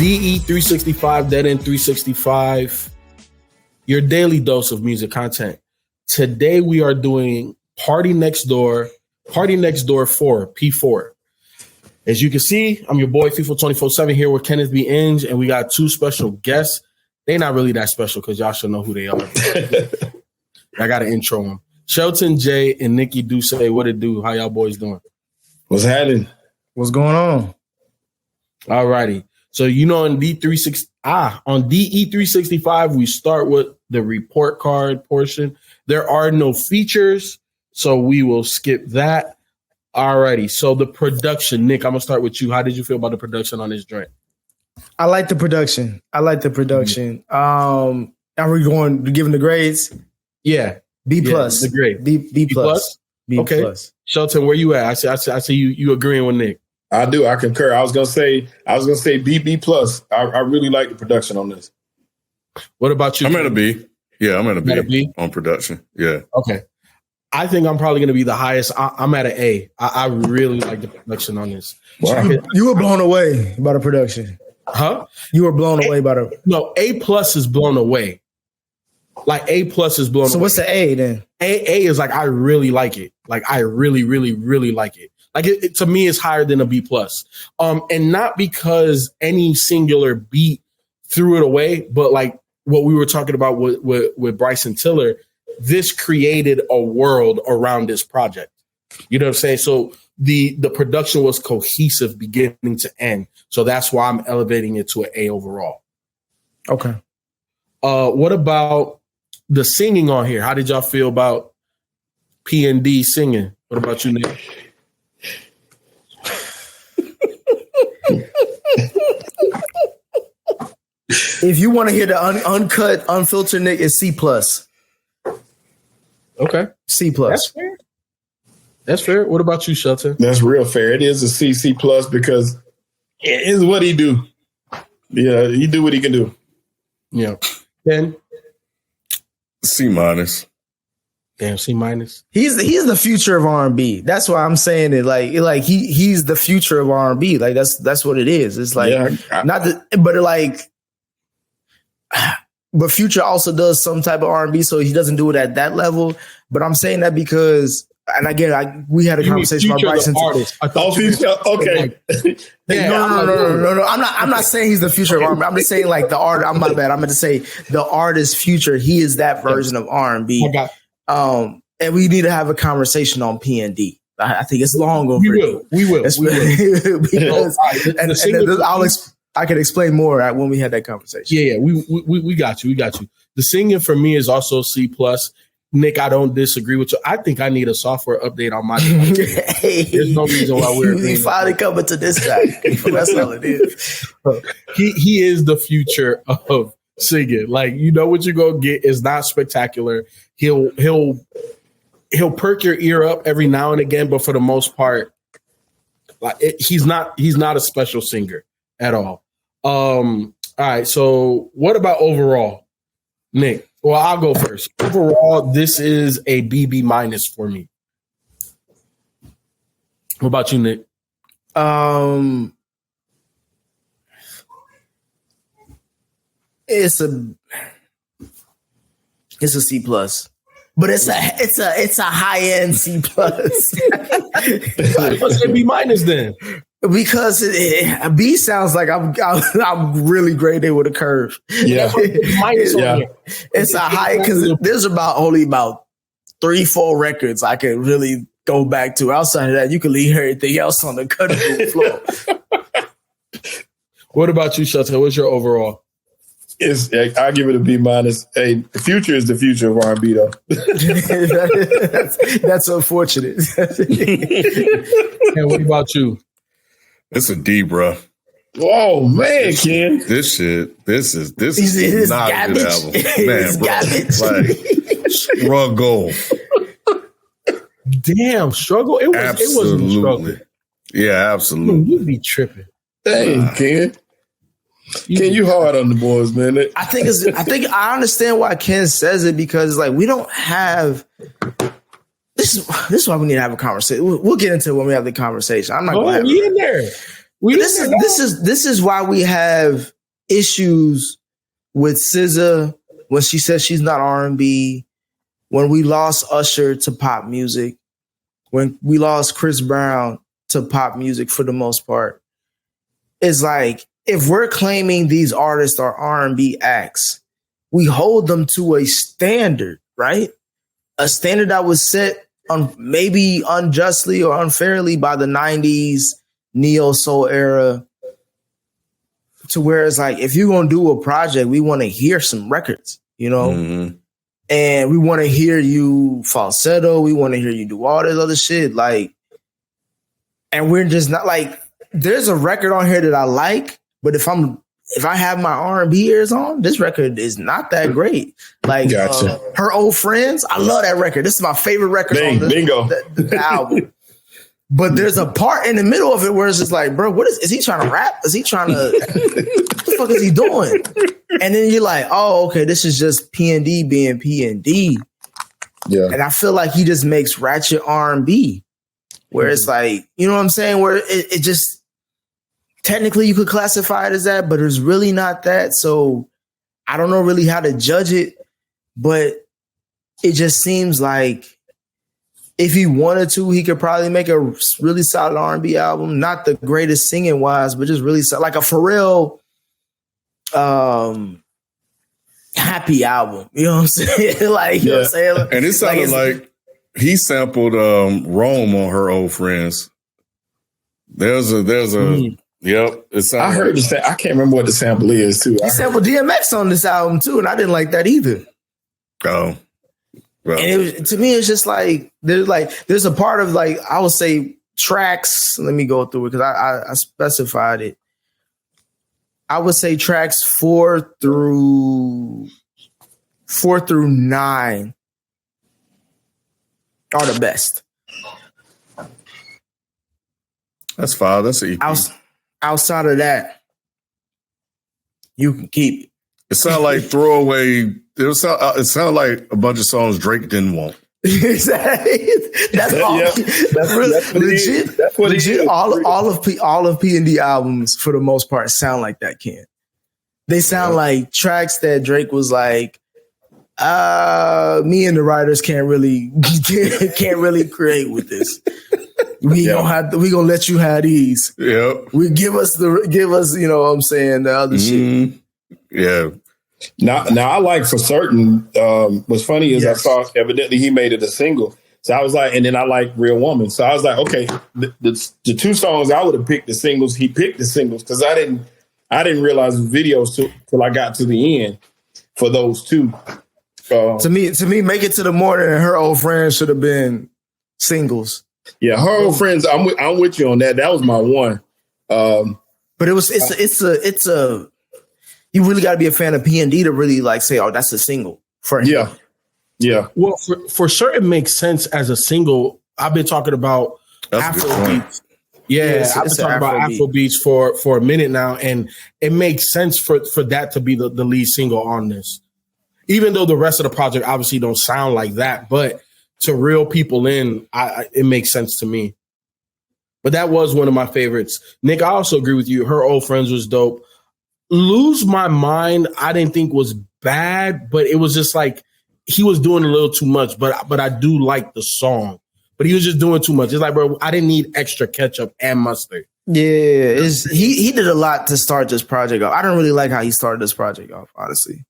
DE365, Dead End 365, your daily dose of music content. Today we are doing Partynextdoor 4, P4. As you can see, I'm your boy FIFA 24/7 here with Kenneth B. Inge, and we got two special guests. They're not really that special because y'all should know who they are. I got to intro them. Shelton J and Nikki Duce. What it do? How y'all boys doing? What's happening? What's going on? All righty. So, you know, on DE365, we start with the report card portion. There are no features, so we will skip that. All righty. So the production, Nick, I'm going to start with you. How did you feel about the production on this joint? I like the production. Are we giving the grades? Yeah. B plus. The grade. B plus. B okay. plus. Shelton, where you at? I see you agreeing with Nick. I do. I concur. I was gonna say B plus. I really like the production on this. What about you? I'm at a B. Yeah, I'm at a B on production. Yeah. Okay. I think I'm probably going to be the highest. I'm at an A. I really like the production on this. Wow. You were blown away by the production. Huh? You were blown away by the. No, A plus is blown away. Like A plus is blown away. So what's the A then? A is like I really like it. Like I really, really, really like it. Like it to me, it's higher than a B plus. And not because any singular beat threw it away, but like what we were talking about with Bryson Tiller. This created a world around this project. You know what I'm saying? So the production was cohesive beginning to end. So that's why I'm elevating it to an A overall. Okay. What about the singing on here? How did y'all feel about P&D singing? What about you, Nick? If you want to hear the uncut, unfiltered Nick, it's C plus. Okay. C plus. That's fair. That's fair. What about you, Shelton? That's real fair. It is a C plus because it is what he do. Yeah, he do what he can do. Yeah. Then C minus. Damn, C minus. He's the future of R&B. That's why I'm saying it. Like he's the future of R&B. Like that's what it is. It's like but Future also does some type of R&B, so he doesn't do it at that level. But I'm saying that because, and again, we had a conversation about Bryson. Okay. No. I'm not saying he's the future of R&B. I'm just saying like the art. My bad. I'm going to say the artist's future. He is that version of R&B. And we need to have a conversation on P&D. I think it's long overdue. We will. Because, I can explain more when we had that conversation. Yeah. We got you. The singing for me is also C plus. Nick, I don't disagree with you. I think I need a software update on my hey, there's no reason why we're finally coming to this guy. That's all it is. He is the future of singing. Like, you know what you're gonna get is not spectacular. He'll perk your ear up every now and again, but for the most part, like he's not a special singer at all. All right. So what about overall, Nick? Well, I'll go first. Overall, this is a BB minus for me. What about you, Nick? It's a C plus. But it's a high end C plus. Let's say B minus then. Because B sounds like I'm really graded with a curve. Yeah, It's a high because there's only about 3-4 records I can really go back to. Outside of that, you can leave everything else on the cutting room floor. What about you, Shelton? What's your overall? I give it a B minus. Hey, the future is the future of R&B though. that's unfortunate. And what about you? It's a D, bro. Oh man, Ken. This is not garbage. a good album. Man, bro. Like struggle. Damn, struggle. It wasn't a struggle. Yeah, absolutely. You'd be tripping. Dang, Ken. Ken, you hard on the boys, man. I think I understand why Ken says it because like we don't have. This is why we need to have a conversation. We'll get into it when we have the conversation. I'm not going to have we in there. This is why we have issues with SZA when she says she's not R&B, when we lost Usher to pop music, when we lost Chris Brown to pop music for the most part. It's like, if we're claiming these artists are R&B acts, we hold them to a standard, right? A standard that was set on maybe unjustly or unfairly by the 90s neo soul era, to where it's like, if you're going to do a project, we want to hear some records, you know? Mm-hmm. And we want to hear you falsetto. We want to hear you do all this other shit. Like, and we're just not like, there's a record on here that I like, but if I have my R&B ears on, this record is not that great. Like, gotcha. Her Old Friends, I love that record. This is my favorite record on the album. But there's a part in the middle of it where it's just like, bro, what is he trying to rap? Is he trying to, what the fuck is he doing? And then you're like, oh, okay, this is just P&D being P&D. Yeah. And I feel like he just makes ratchet R&B, where it's like, you know what I'm saying? Where it just, technically you could classify it as that, but it's really not that. So I don't know really how to judge it, but it just seems like if he wanted to, he could probably make a really solid R&B album. Not the greatest singing wise, but just really solid, like a Pharrell happy album. You know what I'm saying? Like, you know what I'm saying? And it sounded like he sampled Rome on Her Old Friends. There's a yep. I heard I can't remember what the sample is too. He sampled DMX on this album too, and I didn't like that either. Oh. Well. And to me, it's just like there's a part of, like, I would say tracks. Let me go through it because I specified it. I would say tracks 4 through 9 are the best. That's 5. That's an EP. Outside of that, you can keep it. It sounded like throwaway. It sounded like a bunch of songs Drake didn't want. Exactly. That's all. That's legit. That's what legit. All of P&D albums for the most part sound like that. They sound like tracks that Drake was like, me and the writers can't really create with this. We gonna let you have these. Yep. We give us you know what I'm saying, the other shit. Yeah. Now I like For Certain. What's funny is I saw evidently he made it a single. So I was like, and then I like Real Woman. So I was like, okay, the 2 songs I would have picked the singles. He picked the singles because I didn't realize the videos till I got to the end for those 2. To me, Make It to the Morning and Her Old Friends should have been singles. Yeah, Her Old Friends. I'm with you on that. That was my one. But it's a. You really got to be a fan of P&D to really like say, oh, that's a single for him. Yeah. Well, for sure, it makes sense as a single. I've been talking about Afrobeats. Yeah, I've been talking about Afrobeats for a minute now, and it makes sense for that to be the lead single on this. Even though the rest of the project obviously don't sound like that, but to reel people in, it makes sense to me. But that was one of my favorites. Nick, I also agree with you. Her Old Friends was dope. Lose My Mind, I didn't think was bad, but it was just like he was doing a little too much. But I do like the song, but he was just doing too much. It's like, bro, I didn't need extra ketchup and mustard. Yeah, he did a lot to start this project off. I don't really like how he started this project off, honestly.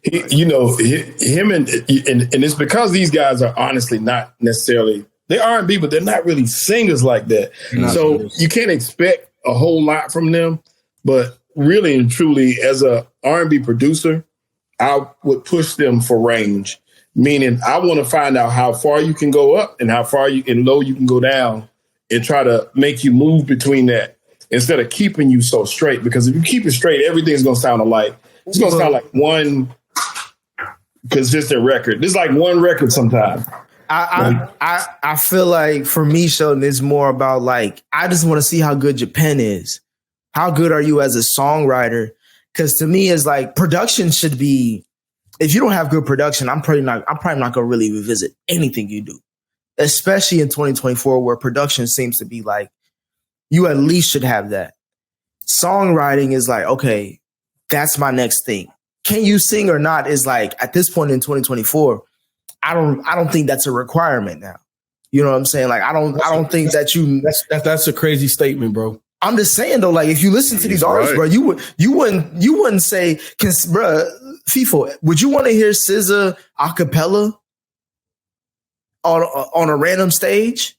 Him and it's because these guys are honestly not necessarily, they're R&B, but they're not really singers like that. So you can't expect a whole lot from them. But really and truly, as a R&B producer, I would push them for range. Meaning, I want to find out how far you can go up and how far low you can go down, and try to make you move between that instead of keeping you so straight. Because if you keep it straight, everything's going to sound alike. It's going to sound like one consistent record. It's like one record sometimes. I feel like for me, Shelton, it's more about like, I just want to see how good Japan is. How good are you as a songwriter? Because to me, it's like production should be, if you don't have good production, I'm probably not going to really revisit anything you do, especially in 2024, where production seems to be like, you at least should have that. Songwriting is like, okay, that's my next thing. Can you sing or not is like, at this point in 2024, I don't think that's a requirement now. You know what I'm saying? Like, I don't think that you. That's a crazy statement, bro. I'm just saying though, like if you listen to these artists, bro, you wouldn't say, bro, FIFO, would you want to hear SZA a cappella on a random stage?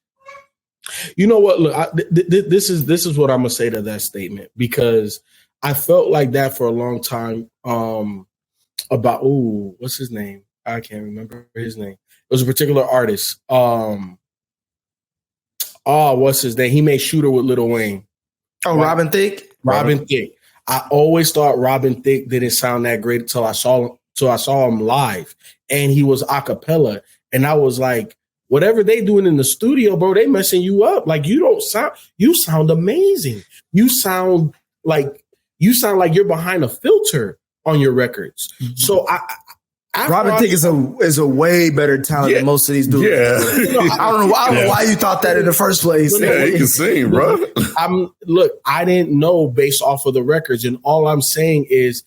You know what? Look, this is what I'm gonna say to that statement, because I felt like that for a long time. About what's his name? I can't remember his name. It was a particular artist. What's his name? He made Shooter with Lil Wayne. Oh, right? Robin Thicke. Robin Thicke. I always thought Robin Thicke didn't sound that great until I saw him live, and he was a cappella, and I was like, whatever they doing in the studio, bro, they messing you up. Like you sound amazing. You sound like you're behind a filter on your records. Mm-hmm. So Robin Thicke is a way better talent than most of these dudes. Yeah. I don't know why you thought that in the first place. Yeah, he can sing, bro. I didn't know based off of the records, and all I'm saying is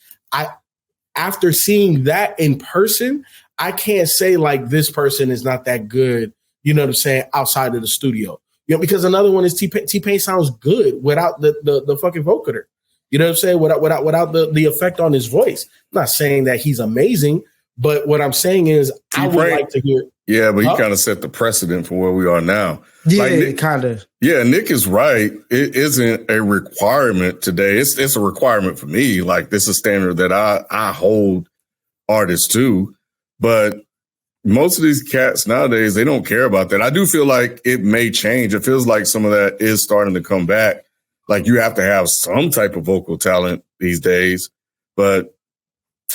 after seeing that in person, I can't say like this person is not that good, you know what I'm saying, outside of the studio. You know, because another one is T-Pain sounds good without the fucking vocoder. You know what I'm saying? Without the effect on his voice. I'm not saying that he's amazing, but what I'm saying is I would like to hear. Yeah, but he kind of set the precedent for where we are now. Yeah, like kind of. Yeah, Nick is right. It isn't a requirement today. It's a requirement for me. Like, this is a standard that I hold artists to. But most of these cats nowadays, they don't care about that. I do feel like it may change. It feels like some of that is starting to come back. Like, you have to have some type of vocal talent these days. But,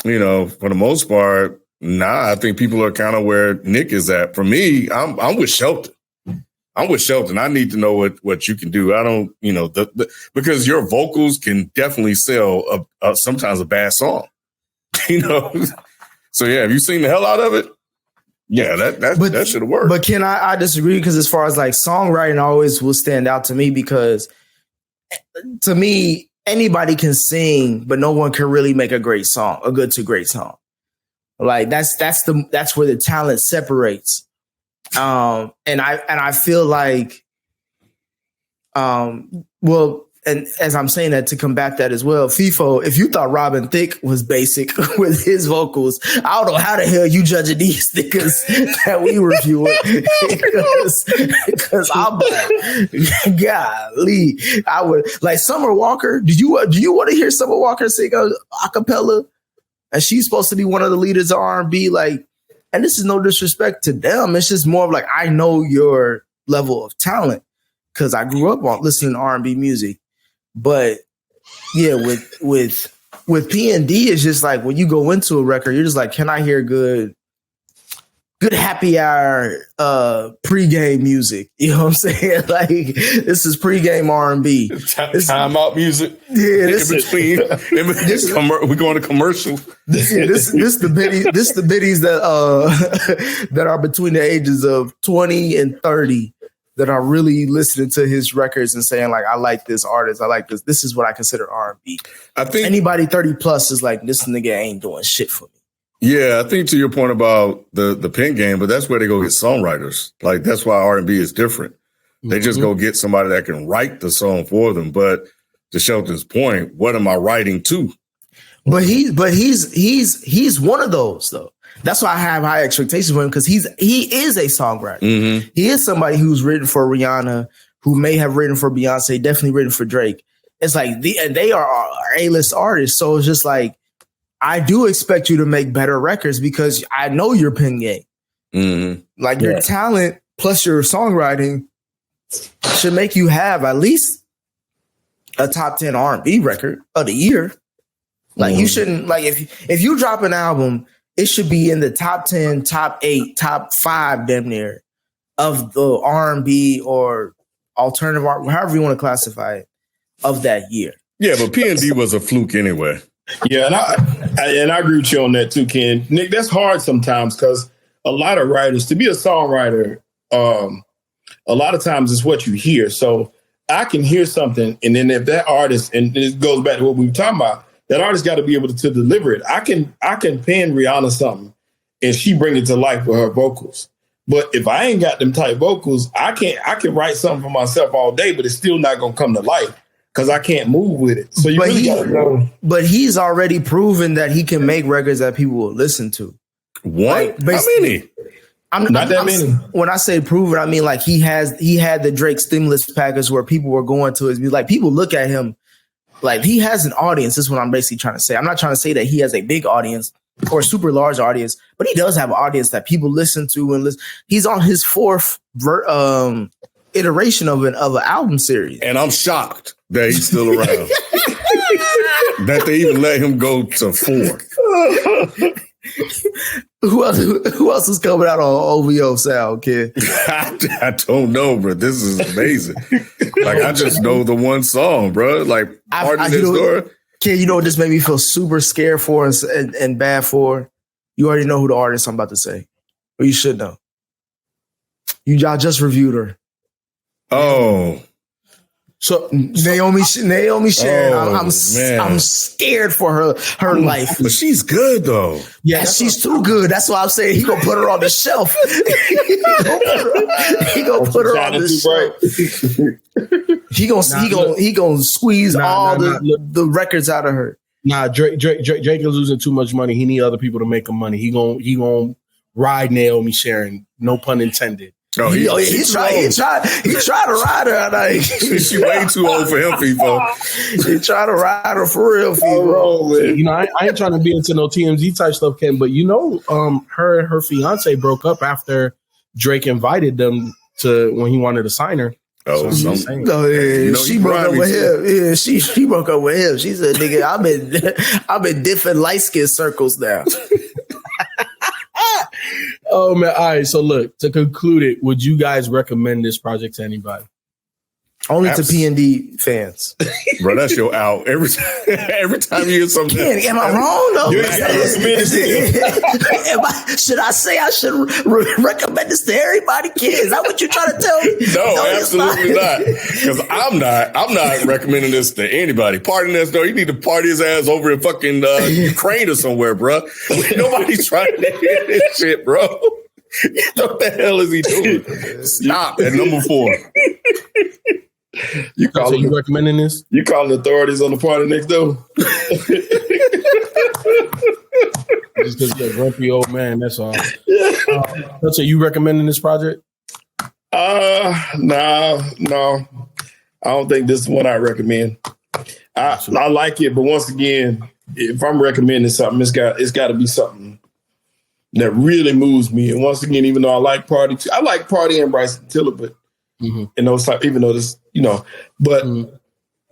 you know, for the most part, I think people are kind of where Nick is at. For me, I'm with Shelton. I need to know what you can do. I don't, you know, because your vocals can definitely sell sometimes a bad song, you know? So yeah, have you seen the hell out of it? Yeah, that should have worked. But can I disagree? Because as far as like songwriting always will stand out to me, because to me, anybody can sing, but no one can really make a great song, a good to great song. Like that's where the talent separates. And I feel like, and as I'm saying that, to combat that as well, FIFO, if you thought Robin Thicke was basic with his vocals, I don't know how the hell you judging these niggas that we reviewing, because I'm like, golly, I would like Summer Walker. Do you want to hear Summer Walker sing a cappella? And she's supposed to be one of the leaders of R&B, like, and this is no disrespect to them. It's just more of like, I know your level of talent because I grew up on listening to R&B music. But yeah, with P&D, it's just like when you go into a record, you're just like, can I hear good happy hour pregame music? You know what I'm saying? Like, this is pregame R&B. Time out music. Yeah, we're going to commercial. This the biddies that are between the ages of 20 and 30 that are really listening to his records and saying like, I like this artist. I like this. This is what I consider R&B. I think anybody 30 plus is like, this nigga ain't doing shit for me. Yeah, I think to your point about the pen game, but that's where they go get songwriters. Like, that's why R&B is different. They just go get somebody that can write the song for them. But to Shelton's point, what am I writing to? But he's one of those though. That's why I have high expectations for him, because he is a songwriter. Mm-hmm. He is somebody who's written for Rihanna, who may have written for Beyonce, definitely written for Drake. It's like and they are A-list artists, so it's just like, I do expect you to make better records because I know your pen game. Mm-hmm. Like your talent plus your songwriting should make you have at least a top 10 R&B record of the year. Like you shouldn't, like if you drop an album, it should be in the top 10, top 8, top 5 damn near of the R&B or alternative art, however you want to classify it, of that year. Yeah, but P&D was a fluke anyway. Yeah, and I agree with you on that too, Ken. Nick, that's hard sometimes because a lot of writers, to be a songwriter, a lot of times it's what you hear. So I can hear something, and then if that artist, and it goes back to what we were talking about, that artist got to be able to deliver it. I can pen Rihanna something, and she bring it to life with her vocals. But if I ain't got them type vocals, I can write something for myself all day, but it's still not gonna come to life because I can't move with it. So you really gotta go. But he's already proven that he can make records that people will listen to. What? How many? Not that many. When I say proven, I mean like he had the Drake stimulus package where people were going to his music. Like people look at him like he has an audience. This is what I'm basically trying to say. I'm not trying to say that he has a big audience or a super large audience, but he does have an audience that people listen to and listen. He's on his fourth iteration of an album series, and I'm shocked that he's still around. That they even let him go to 4. Who else is coming out on OVO sound, kid? I don't know, bro. This is amazing. Like I just know the one song, bro. Like Partynextdoor. Kid, you know what this made me feel super scared for and bad for? You already know who the artist I'm about to say. Or you should know. Y'all just reviewed her. Oh. So Naomi Sharon, I'm scared for her life. But she's good though. Yeah, she's too good. That's why I'm saying he gonna put her on the shelf. he gonna put her on the shelf. He gonna squeeze the records out of her. Nah, Drake is losing too much money. He need other people to make him money. He gonna ride Naomi Sharon. No pun intended. Oh, he tried to ride her. She way too old for him, people. He tried to ride her for real, people. You know, I ain't trying to be into no TMZ type stuff, Ken. But you know, her and her fiance broke up after Drake invited them to when he wanted to sign her. Oh, she broke up with him. Yeah, she broke up with him. She said, "Nigga, I'm in different light skin circles now." Oh man! All right. So look, to conclude it, would you guys recommend this project to anybody? Only to P&D fans. Bro, that's your out. Every time you hear something. Am I wrong though? Should I say I should recommend this to everybody? Is that what you're trying to tell me? No, absolutely not. Because I'm not recommending this to anybody. Partynextdoor, you need to party his ass over in fucking Ukraine or somewhere, bro. Nobody's trying to hear this shit, bro. What the hell is he doing? Stop at number 4. You recommending this? You calling the authorities on the Partynextdoor? Just because you're a grumpy old man, that's all. So you recommending this project? No. I don't think this is one I recommend. I like it, but once again, if I'm recommending something, it's got to be something that really moves me. And once again, even though I like Party and Bryson Tiller, but and those type, even though this, but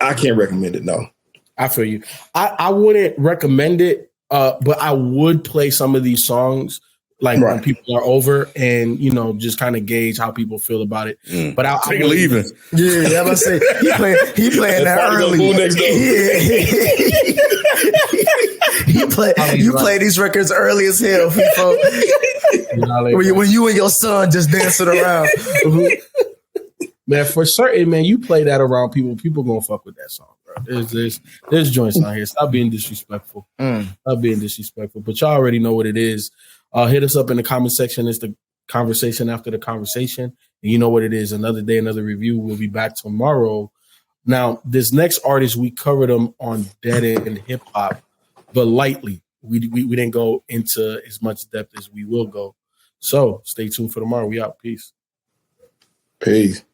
I can't recommend it. No, I feel you. I wouldn't recommend it, but I would play some of these songs when people are over and just kind of gauge how people feel about it. But I'm leaving. Yeah, I'm gonna say he playing that early. You play these records early as hell, people. When you and your son just dancing around. Man, for certain, man, you play that around people gonna fuck with that song, bro. There's joints out here. Stop being disrespectful. Stop being disrespectful. But y'all already know what it is. Hit us up in the comment section. It's the conversation after the conversation. And you know what it is. Another day, another review. We'll be back tomorrow. Now, this next artist, we covered him on Dead End Hip Hop, but lightly. We didn't go into as much depth as we will go. So stay tuned for tomorrow. We out. Peace. Peace.